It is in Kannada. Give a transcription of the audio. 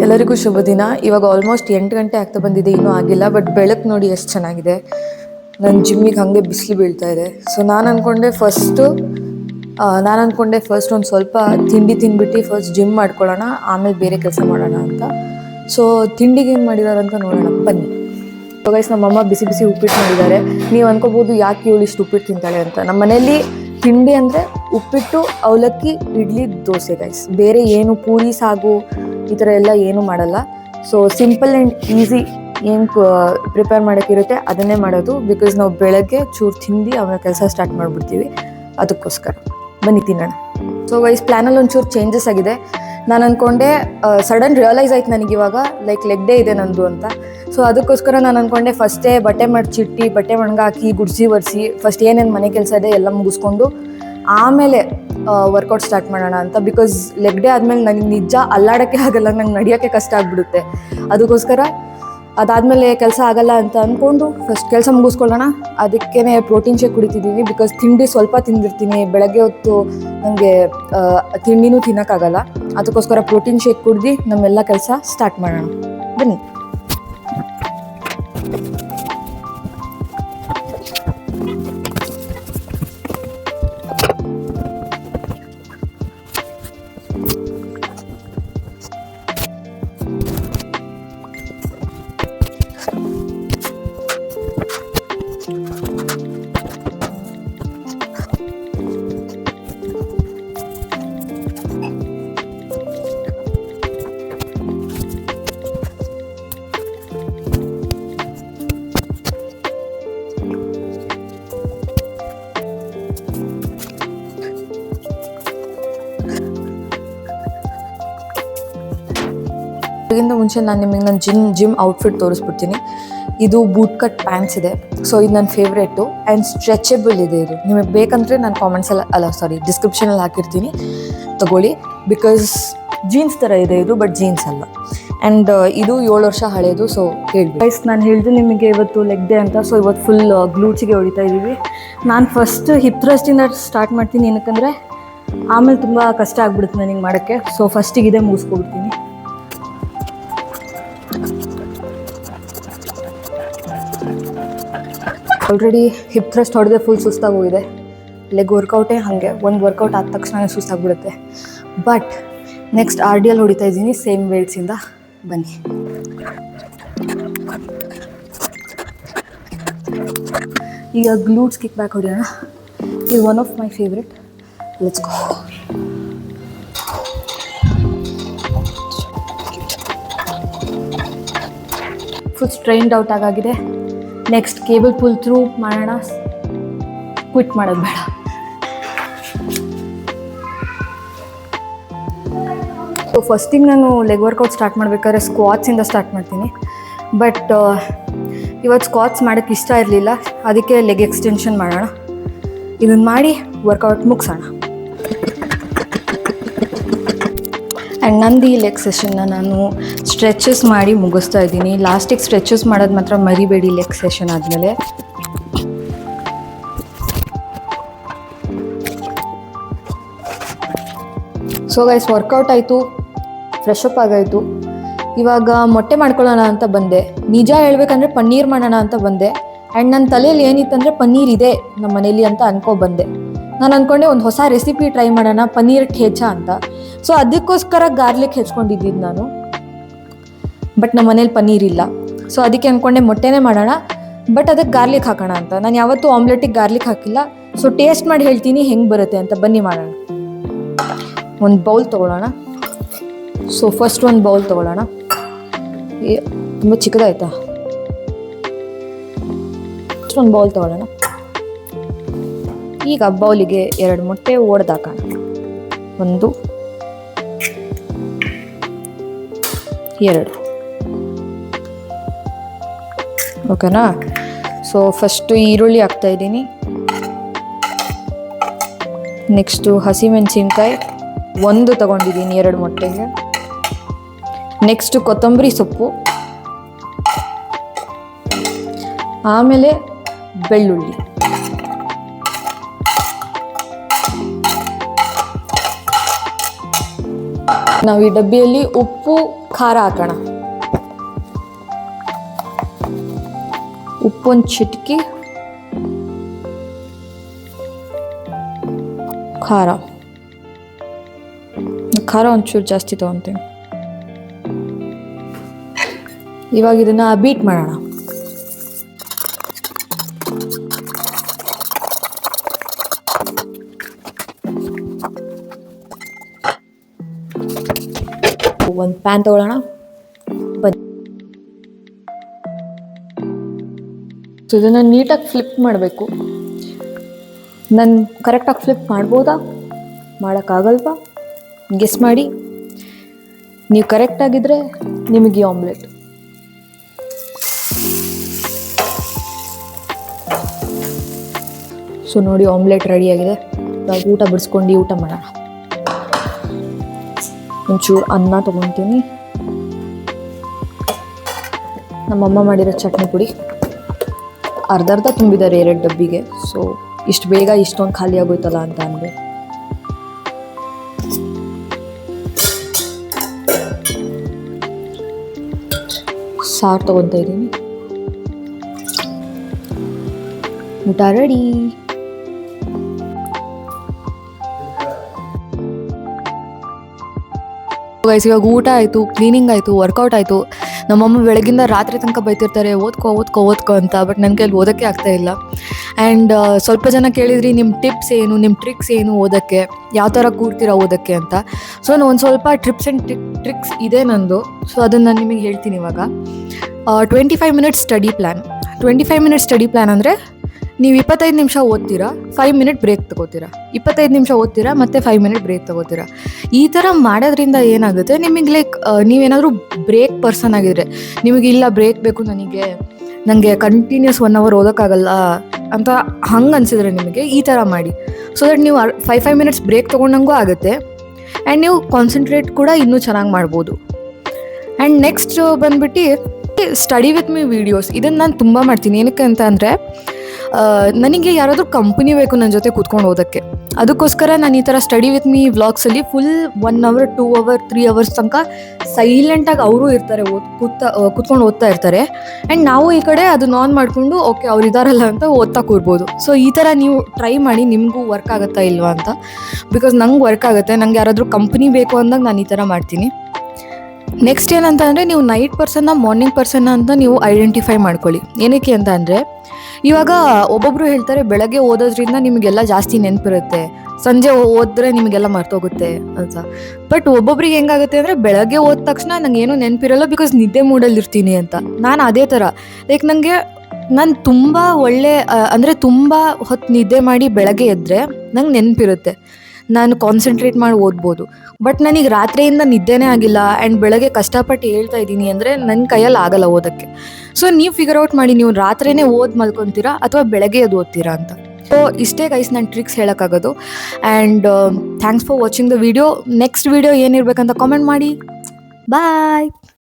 ಎಲ್ಲರಿಗೂ ಶುಭ ದಿನ. ಇವಾಗ ಆಲ್ಮೋಸ್ಟ್ 8 ಗಂಟೆ ಆಗ್ತಾ ಬಂದಿದೆ, ಇನ್ನೂ ಆಗಿಲ್ಲ. ಬಟ್ ಬೆಳಕು ನೋಡಿ ಎಷ್ಟು ಚೆನ್ನಾಗಿದೆ. ನನ್ನ ಜಿಮ್ಮಿಗೆ ಹಾಗೆ ಬಿಸಿಲು ಬೀಳ್ತಾ ಇದೆ. ಸೊ ನಾನು ಅಂದ್ಕೊಂಡೆ ಫಸ್ಟ್ ಒಂದು ಸ್ವಲ್ಪ ತಿಂಡಿ ತಿಂದ್ಬಿಟ್ಟು ಫಸ್ಟ್ ಜಿಮ್ ಮಾಡ್ಕೊಳ್ಳೋಣ, ಆಮೇಲೆ ಬೇರೆ ಕೆಲಸ ಮಾಡೋಣ ಅಂತ. ಸೊ ತಿಂಡಿಗೆ ಏನು ಮಾಡಿದ್ದಾರೆ ಅಂತ ನೋಡೋಣ ಬನ್ನಿ. ಸೊ ಗೈಸ್, ನಮ್ಮಮ್ಮ ಬಿಸಿ ಬಿಸಿ ಉಪ್ಪಿಟ್ಟು ಮಾಡಿದ್ದಾರೆ. ನೀವು ಅನ್ಕೋಬೋದು ಯಾಕೆ ಇವಳು ಇಷ್ಟು ಉಪ್ಪಿಟ್ಟು ತಿಂತಾಳೆ ಅಂತ. ನಮ್ಮ ಮನೆಯಲ್ಲಿ ತಿಂಡಿ ಅಂದರೆ ಉಪ್ಪಿಟ್ಟು, ಅವಲಕ್ಕಿ, ಇಡ್ಲಿ, ದೋಸೆ ಗೈಸ್. ಬೇರೆ ಏನು ಪೂರಿ, ಸಾಗು ಈ ಥರ ಎಲ್ಲ ಏನೂ ಮಾಡಲ್ಲ. ಸೊ ಸಿಂಪಲ್ ಆ್ಯಂಡ್ ಈಸಿ ಏನು ಪ್ರಿಪೇರ್ ಮಾಡೋಕ್ಕಿರುತ್ತೆ ಅದನ್ನೇ ಮಾಡೋದು. ಬಿಕಾಸ್ ನಾವು ಬೆಳಗ್ಗೆ ಚೂರು ತಿಂದು ಆಮೇಲೆ ಕೆಲಸ ಸ್ಟಾರ್ಟ್ ಮಾಡಿಬಿಡ್ತೀವಿ. ಅದಕ್ಕೋಸ್ಕರ ಬನ್ನಿ ತಿನ್ನೋಣ. ಸೊ ಗೈಸ್, ಪ್ಲ್ಯಾನಲ್ಲಿ ಒಂಚೂರು ಚೇಂಜಸ್ ಆಗಿದೆ. ನಾನು ಅಂದ್ಕೊಂಡೆ, ಸಡನ್ ರಿಯಲೈಸ್ ಆಯ್ತು ನನಗಿವಾಗ, ಲೆಗ್ ಡೇ ಇದೆ ನಂದು ಅಂತ. ಸೊ ಅದಕ್ಕೋಸ್ಕರ ನಾನು ಅಂದ್ಕೊಂಡೆ ಫಸ್ಟೇ ಬಟ್ಟೆ ಮಡ್ಚಿಟ್ಟು, ಬಟ್ಟೆ ಒಣಗಾಕಿ, ಗುಡಿಸಿ ಒರೆಸಿ, ಫಸ್ಟ್ ಏನೇನು ಮನೆ ಕೆಲಸ ಇದೆ ಎಲ್ಲ ಮುಗಿಸ್ಕೊಂಡು ಆಮೇಲೆ ವರ್ಕೌಟ್ ಸ್ಟಾರ್ಟ್ ಮಾಡೋಣ ಅಂತ. ಬಿಕಾಸ್ ಲೆಗ್ ಡೇ ಆದಮೇಲೆ ನನಗೆ ನಿಜ ಅಲ್ಲಾಡೋಕ್ಕೆ ಆಗಲ್ಲ, ನಂಗೆ ನಡೆಯೋಕ್ಕೆ ಕಷ್ಟ ಆಗಿಬಿಡುತ್ತೆ. ಅದಕ್ಕೋಸ್ಕರ ಅದಾದಮೇಲೆ ಕೆಲಸ ಆಗಲ್ಲ ಅಂತ ಅಂದ್ಕೊಂಡು ಫಸ್ಟ್ ಕೆಲಸ ಮುಗಿಸ್ಕೊಳ್ಳೋಣ. ಅದಕ್ಕೇ ಪ್ರೋಟೀನ್ ಶೇಕ್ ಕುಡಿತಿದ್ದೀನಿ. ಬಿಕಾಸ್ ತಿಂಡಿ ಸ್ವಲ್ಪ ತಿಂದಿರ್ತೀನಿ, ಬೆಳಗ್ಗೆ ಹೊತ್ತು ನನಗೆ ತಿಂಡಿನೂ ತಿನ್ನೋಕ್ಕಾಗಲ್ಲ. ಅದಕ್ಕೋಸ್ಕರ ಪ್ರೋಟೀನ್ ಶೇಕ್ ಕುಡ್ದು ನಮ್ಮೆಲ್ಲ ಕೆಲಸ ಸ್ಟಾರ್ಟ್ ಮಾಡೋಣ ಬನ್ನಿ. ಇದಕ್ಕಿಂತ ಮುಂಚೆ ನಾನು ನಿಮಗೆ ನನ್ನ ಜಿಮ್ ಔಟ್ಫಿಟ್ ತೋರಿಸ್ಬಿಡ್ತೀನಿ. ಇದು ಬೂಟ್ ಕಟ್ ಪ್ಯಾಂಟ್ಸ್ ಇದೆ. ಸೊ ಇದು ನನ್ನ ಫೇವ್ರೇಟು ಆ್ಯಂಡ್ ಸ್ಟ್ರೆಚಬಲ್ ಇದೆ. ಇದು ನಿಮಗೆ ಬೇಕಂದರೆ ನಾನು ಡಿಸ್ಕ್ರಿಪ್ಷನಲ್ಲಿ ಹಾಕಿರ್ತೀನಿ, ತಗೊಳ್ಳಿ. ಬಿಕಾಸ್ ಜೀನ್ಸ್ ಥರ ಇದೆ ಇದು, ಬಟ್ ಜೀನ್ಸ್ ಅಲ್ಲ. ಆ್ಯಂಡ್ ಇದು 7 ವರ್ಷ ಹಳೆಯದು. ಸೊ ಹೇಳ್ಬಿಟ್ಟು ಗೈಸ್, ನಾನು ಹೇಳಿದೆ ನಿಮಗೆ ಇವತ್ತು ಲೆಗ್ ಡೇ ಅಂತ. ಸೊ ಇವತ್ತು ಫುಲ್ ಗ್ಲೂಟ್ಸಿಗೆ ಹೊಡಿತಾ ಇದ್ದೀವಿ. ನಾನು ಫಸ್ಟ್ ಹಿಪ್ ಥ್ರಸ್ಟಿಂದ ಸ್ಟಾರ್ಟ್ ಮಾಡ್ತೀನಿ, ಏನಕ್ಕಂದರೆ ಆಮೇಲೆ ತುಂಬ ಕಷ್ಟ ಆಗ್ಬಿಡುತ್ತೆ ನನಗೆ ಮಾಡೋಕ್ಕೆ. ಸೊ ಫಸ್ಟಿಗೆ ಇದೇ ಮುಗಿಸ್ಕೊಬಿಡ್ತೀನಿ. ಆಲ್ರೆಡಿ ಹಿಪ್ ಥ್ರಸ್ಟ್ ಹೊಡೆದೇ ಫುಲ್ ಸುಸ್ತಾಗಿ ಹೋಗಿದೆ. ಲೆಗ್ ವರ್ಕೌಟೇ ಹಾಗೆ, ಒಂದು ವರ್ಕೌಟ್ ಆದ ತಕ್ಷಣ ಸುಸ್ತಾಗ್ಬಿಡುತ್ತೆ. ಬಟ್ ನೆಕ್ಸ್ಟ್ RDL ಹೊಡಿತಾ ಇದ್ದೀನಿ ಸೇಮ್ ವೇಟ್ಸಿಂದ. ಬನ್ನಿ. ಈಗ ಗ್ಲೂಟ್ಸ್ ಕಿಕ್ ಬ್ಯಾಕ್ ಹೊಡೆಯೋಣ. ಇದು one of my favourite. Let's go. Full strained out ಆಗಿದೆ. ನೆಕ್ಸ್ಟ್ ಕೇಬಲ್ ಪುಲ್ ಥ್ರೂ ಮಾಡೋಣ. ಕ್ವಿಟ್ ಮಾಡೋದು ಬೇಡ. ಸೊ ಫಸ್ಟಿಗೆ ನಾನು ಲೆಗ್ ವರ್ಕೌಟ್ ಸ್ಟಾರ್ಟ್ ಮಾಡಬೇಕಾದ್ರೆ ಸ್ಕ್ವಾಟ್ಸಿಂದ ಸ್ಟಾರ್ಟ್ ಮಾಡ್ತೀನಿ. ಬಟ್ ಇವತ್ತು ಸ್ಕ್ವಾಟ್ಸ್ ಮಾಡೋಕ್ಕೆ ಇಷ್ಟ ಇರಲಿಲ್ಲ, ಅದಕ್ಕೆ ಲೆಗ್ ಎಕ್ಸ್ಟೆನ್ಷನ್ ಮಾಡೋಣ. ಇದನ್ನು ಮಾಡಿ ವರ್ಕೌಟ್ ಮುಗಿಸೋಣ. ಆ್ಯಂಡ್ ನಂದು ಈ ಲೆಗ್ ಸೆಷನ್ನ ನಾನು ಸ್ಟ್ರೆಚಸ್ ಮಾಡಿ ಮುಗಿಸ್ತಾ ಇದ್ದೀನಿ. ಲಾಸ್ಟಿಗೆ ಸ್ಟ್ರೆಚಸ್ ಮಾಡೋದು ಮಾತ್ರ ಮರಿಬೇಡಿ ಲೆಗ್ ಸೆಷನ್ ಆದಮೇಲೆ. ಸೊ ಗೈಸ್, ವರ್ಕೌಟ್ ಆಯಿತು, ಫ್ರೆಶ್ ಅಪ್ ಆಗಾಯಿತು. ಇವಾಗ ಮೊಟ್ಟೆ ಮಾಡ್ಕೊಳ್ಳೋಣ ಅಂತ ಬಂದೆ. ನಿಜ ಹೇಳ್ಬೇಕಂದ್ರೆ ಪನ್ನೀರ್ ಮಾಡೋಣ ಅಂತ ಬಂದೆ. ಆ್ಯಂಡ್ ನನ್ನ ತಲೆಯಲ್ಲಿ ಏನಿತ್ತಂದರೆ ಪನ್ನೀರ್ ಇದೆ ನಮ್ಮ ಮನೇಲಿ ಅಂತ ಬಂದೆ. ನಾನು ಅಂದ್ಕೊಂಡೆ ಒಂದು ಹೊಸ ರೆಸಿಪಿ ಟ್ರೈ ಮಾಡೋಣ, ಪನ್ನೀರ್ ಠೇಚಾ ಅಂತ. ಸೊ ಅದಕ್ಕೋಸ್ಕರ ಗಾರ್ಲಿಕ್ ಹೆಚ್ಕೊಂಡಿದ್ದೀನಿ ನಾನು. ಬಟ್ ನಮ್ಮ ಮನೇಲಿ ಪನ್ನೀರ್ ಇಲ್ಲ. ಸೊ ಅದಕ್ಕೆ ಅಂದ್ಕೊಂಡೆ ಮೊಟ್ಟೆನೇ ಮಾಡೋಣ, ಬಟ್ ಅದಕ್ಕೆ ಗಾರ್ಲಿಕ್ ಹಾಕೋಣ ಅಂತ. ನಾನು ಯಾವತ್ತೂ ಆಮ್ಲೆಟಿಗೆ ಗಾರ್ಲಿಕ್ ಹಾಕಿಲ್ಲ. ಸೊ ಟೇಸ್ಟ್ ಮಾಡಿ ಹೇಳ್ತೀನಿ ಹೆಂಗೆ ಬರುತ್ತೆ ಅಂತ. ಬನ್ನಿ ಮಾಡೋಣ. ಒಂದು ಬೌಲ್ ತೊಗೊಳ್ಳೋಣ. ಸೊ ಫಸ್ಟ್ ಒಂದು ಬೌಲ್ ತೊಗೊಳ್ಳೋಣ. ತುಂಬ ಚಿಕ್ಕದಾಯ್ತಾ? ಒಂದು ಬೌಲ್ ತೊಗೊಳ್ಳೋಣ. ಈಗ ಬೌಲಿಗೆ 2 ಮೊಟ್ಟೆ ಒಡೆದಾಕೋಣ. 1 2. ಓಕೆನಾ? ಸೊ ಫಸ್ಟು ಈರುಳ್ಳಿ ಹಾಕ್ತಾಯಿದ್ದೀನಿ. ನೆಕ್ಸ್ಟು ಹಸಿಮೆಣಸಿನ್ಕಾಯಿ 1 ತೊಗೊಂಡಿದ್ದೀನಿ 2 ಮೊಟ್ಟೆಗೆ. ನೆಕ್ಸ್ಟು ಕೊತ್ತಂಬರಿ ಸೊಪ್ಪು, ಆಮೇಲೆ ಬೆಳ್ಳುಳ್ಳಿ. ನಾವು ಈ ಡಬ್ಬಿಯಲ್ಲಿ ಉಪ್ಪು, ಖಾರ ಹಾಕೋಣ. ಉಪ್ಪೊಂದು ಚಿಟಕಿ, ಖಾರ ಒಂಚೂರು ಜಾಸ್ತಿ ತೊಗೊತೀನಿ. ಇವಾಗ ಇದನ್ನ ಬೀಟ್ ಮಾಡೋಣ. ಒಂದು ಪ್ಯಾನ್ ತಗೊಳ್ಳೋಣ. ಇದನ್ನ ನೀಟಾಗಿ ಫ್ಲಿಪ್ ಮಾಡಬೇಕು. ನಾನು ಕರೆಕ್ಟಾಗಿ ಫ್ಲಿಪ್ ಮಾಡ್ಬೋದಾ, ಮಾಡೋಕ್ಕಾಗಲ್ವಾ ಗೆಸ್ ಮಾಡಿ. ನೀವು ಕರೆಕ್ಟಾಗಿದ್ದರೆ ನಿಮಗೆ ಆಮ್ಲೆಟ್. ಸೊ ನೋಡಿ, ಆಮ್ಲೆಟ್ ರೆಡಿಯಾಗಿದೆ. ಇವಾಗ ಊಟ ಬಿಡಿಸ್ಕೊಂಡು ಊಟ ಮಾಡೋಣ. ಒಂಚೂರು ಅನ್ನ ತೊಗೊತೀನಿ. ನಮ್ಮಮ್ಮ ಮಾಡಿರೋ ಚಟ್ನಿ ಪುಡಿ ಅರ್ಧ ತುಂಬಿದ್ದಾರೆ 2 ಡಬ್ಬಿಗೆ. ಸೊ ಇಷ್ಟು ಬೇಗ ಇಷ್ಟೊಂದು ಖಾಲಿ ಆಗೋಯ್ತಲ್ಲ ಅಂತ ಅಂದೆ. ಸಾರು ತೊಗೊತಾ ಇದ್ದೀನಿ. ಊಟ ರೆಡಿ. ಇವಾಗ ಊಟ ಆಯಿತು, ಕ್ಲೀನಿಂಗ್ ಆಯಿತು, ವರ್ಕೌಟ್ ಆಯಿತು. ನಮ್ಮಮ್ಮ ಬೆಳಗಿಂದ ರಾತ್ರಿ ತನಕ ಬೈತಿರ್ತಾರೆ ಓದ್ಕೋ ಅಂತ. ಬಟ್ ನನ್ನ ಕೈಯಲ್ಲಿ ಓದೋಕ್ಕೆ ಆಗ್ತಾ ಇಲ್ಲ. ಆ್ಯಂಡ್ ಸ್ವಲ್ಪ ಜನ ಕೇಳಿದ್ರಿ ನಿಮ್ಮ ಟಿಪ್ಸ್ ಏನು, ನಿಮ್ಮ ಟ್ರಿಕ್ಸ್ ಏನು ಓದೋಕ್ಕೆ, ಯಾವ ಥರ ಕೂರ್ತೀರಾ ಓದೋಕ್ಕೆ ಅಂತ. ಸೊ ನಾನು ಒಂದು ಸ್ವಲ್ಪ ಟಿಪ್ಸ್ ಆ್ಯಂಡ್ ಟ್ರಿಕ್ಸ್ ಇದೆ ನಂದು. ಸೊ ಅದನ್ನು ನಾನು ನಿಮಗೆ ಹೇಳ್ತೀನಿ ಇವಾಗ. 25 minutes study plan. 25 minutes study plan ಅಂದರೆ ನೀವು 25 ನಿಮಿಷ ಓದ್ತೀರಾ, 5 ಮಿನಿಟ್ ಬ್ರೇಕ್ ತೊಗೋತೀರಾ. 25 ನಿಮಿಷ ಓದ್ತೀರಾ, ಮತ್ತು 5 ಮಿನಿಟ್ ಬ್ರೇಕ್ ತೊಗೋತೀರಾ. ಈ ಥರ ಮಾಡೋದ್ರಿಂದ ಏನಾಗುತ್ತೆ, ನಿಮಗೆ ಲೈಕ್ ನೀವೇನಾದರೂ ಬ್ರೇಕ್ ಪರ್ಸನ್ ಆಗಿದ್ರೆ, ನಿಮಗೆ ಇಲ್ಲ ಬ್ರೇಕ್ ಬೇಕು, ನನಗೆ ಕಂಟಿನ್ಯೂಸ್ 1 ಅವರ್ ಓದೋಕ್ಕಾಗಲ್ಲ ಅಂತ ಹಂಗೆ ಅನಿಸಿದ್ರೆ ನಿಮಗೆ ಈ ಥರ ಮಾಡಿ. ಸೊ ದಟ್ ನೀವು 5 ಮಿನಿಟ್ಸ್ ಬ್ರೇಕ್ ತೊಗೊಂಡಂಗೂ ಆಗುತ್ತೆ. ಆ್ಯಂಡ್ ನೀವು ಕಾನ್ಸಂಟ್ರೇಟ್ ಕೂಡ ಇನ್ನೂ ಚೆನ್ನಾಗಿ ಮಾಡ್ಬೋದು. ಆ್ಯಂಡ್ ನೆಕ್ಸ್ಟ್ ಬಂದುಬಿಟ್ಟು ಸ್ಟಡಿ ವಿತ್ ಮೀ ವೀಡಿಯೋಸ್. ಇದನ್ನು ನಾನು ತುಂಬ ಮಾಡ್ತೀನಿ. ಏನಕ್ಕೆ ಅಂತ ಅಂದರೆ, ನನಗೆ ಯಾರಾದರೂ ಕಂಪ್ನಿ ಬೇಕು ನನ್ನ ಜೊತೆ ಕೂತ್ಕೊಂಡು ಓದೋಕ್ಕೆ. ಅದಕ್ಕೋಸ್ಕರ ನಾನು ಈ ಥರ ಸ್ಟಡಿ ವಿತ್ ಮೀ ವ್ಲಾಗ್ಸಲ್ಲಿ ಫುಲ್ 1 ಅವರ್ 2 ಅವರ್ 3 ಅವರ್ಸ್ ತನಕ ಸೈಲೆಂಟಾಗಿ ಅವರು ಇರ್ತಾರೆ, ಕೂತ್ಕೊಂಡು ಓದ್ತಾ ಇರ್ತಾರೆ. ಆ್ಯಂಡ್ ನಾವು ಈ ಕಡೆ ಅದನ್ನ ಆನ್ ಮಾಡಿಕೊಂಡು ಓಕೆ ಅವ್ರು ಇದ್ದಾರಲ್ಲ ಅಂತ ಓದ್ತಾ ಕೂರ್ಬೋದು. ಸೊ ಈ ಥರ ನೀವು ಟ್ರೈ ಮಾಡಿ, ನಿಮಗೂ ವರ್ಕ್ ಆಗುತ್ತಾ ಇಲ್ವಾ ಅಂತ. ಬಿಕಾಸ್ ನಂಗೆ ವರ್ಕ್ ಆಗುತ್ತೆ. ನಂಗೆ ಯಾರಾದರೂ ಕಂಪ್ನಿ ಬೇಕು ಅಂದಾಗ ನಾನು ಈ ಥರ ಮಾಡ್ತೀನಿ. ನೆಕ್ಸ್ಟ್ ಏನಂತ ಅಂದರೆ, ನೀವು ನೈಟ್ ಪರ್ಸನ್ನ ಮಾರ್ನಿಂಗ್ ಪರ್ಸನ್ನ ಅಂತ ನೀವು ಐಡೆಂಟಿಫೈ ಮಾಡ್ಕೊಳ್ಳಿ. ಏನಕ್ಕೆ ಅಂತ ಅಂದರೆ, ಇವಾಗ ಒಬ್ಬೊಬ್ಬರು ಹೇಳ್ತಾರೆ ಬೆಳಗ್ಗೆ ಓದೋದ್ರಿಂದ ನಿಮಗೆಲ್ಲ ಜಾಸ್ತಿ ನೆನಪಿರುತ್ತೆ, ಸಂಜೆ ಓದಿದ್ರೆ ನಿಮಗೆಲ್ಲ ಮರ್ತೋಗುತ್ತೆ ಅಂತ. ಬಟ್ ಒಬ್ಬೊಬ್ರಿಗೆ ಹೆಂಗಾಗುತ್ತೆ ಅಂದರೆ, ಬೆಳಗ್ಗೆ ಓದ ತಕ್ಷಣ ನಂಗೆ ಏನೂ ನೆನಪಿರಲ್ಲ, ಬಿಕಾಸ್ ನಿದ್ದೆ ಮೂಡಲ್ಲಿ ಇರ್ತೀನಿ ಅಂತ. ನಾನು ಅದೇ ಥರ ಲೈಕ್ ನಾನು ತುಂಬ ಅಂದರೆ ತುಂಬ ಹೊತ್ತು ನಿದ್ದೆ ಮಾಡಿ ಬೆಳಗ್ಗೆ ಎದ್ದರೆ ನಂಗೆ ನೆನಪಿರುತ್ತೆ, ನಾನು ಕಾನ್ಸಂಟ್ರೇಟ್ ಮಾಡಿ ಓದ್ಬೋದು. ಬಟ್ ನನಗೆ ರಾತ್ರಿಯಿಂದ ನಿದ್ದೆನೇ ಆಗಿಲ್ಲ ಆ್ಯಂಡ್ ಬೆಳಗ್ಗೆ ಕಷ್ಟಪಟ್ಟು ಹೇಳ್ತಾ ಇದ್ದೀನಿ ಅಂದರೆ ನನ್ನ ಕೈಯಲ್ಲಿ ಆಗಲ್ಲ ಓದೋಕ್ಕೆ. ಸೊ ನೀವು ಫಿಗರ್ ಔಟ್ ಮಾಡಿ, ನೀವು ರಾತ್ರಿನೇ ಮಲ್ಕೊತೀರಾ ಅಥವಾ ಬೆಳಗ್ಗೆ ಎದ್ದು ಓದ್ತೀರಾ ಅಂತ. ಸೊ ಇಷ್ಟೇ ಗೈಸ್ ನಾನು ಟ್ರಿಕ್ಸ್ ಹೇಳೋಕ್ಕಾಗೋದು. And thanks for watching the video. Next video ಏನಿರಬೇಕಂತ ಕಾಮೆಂಟ್ ಮಾಡಿ. ಬಾಯ್.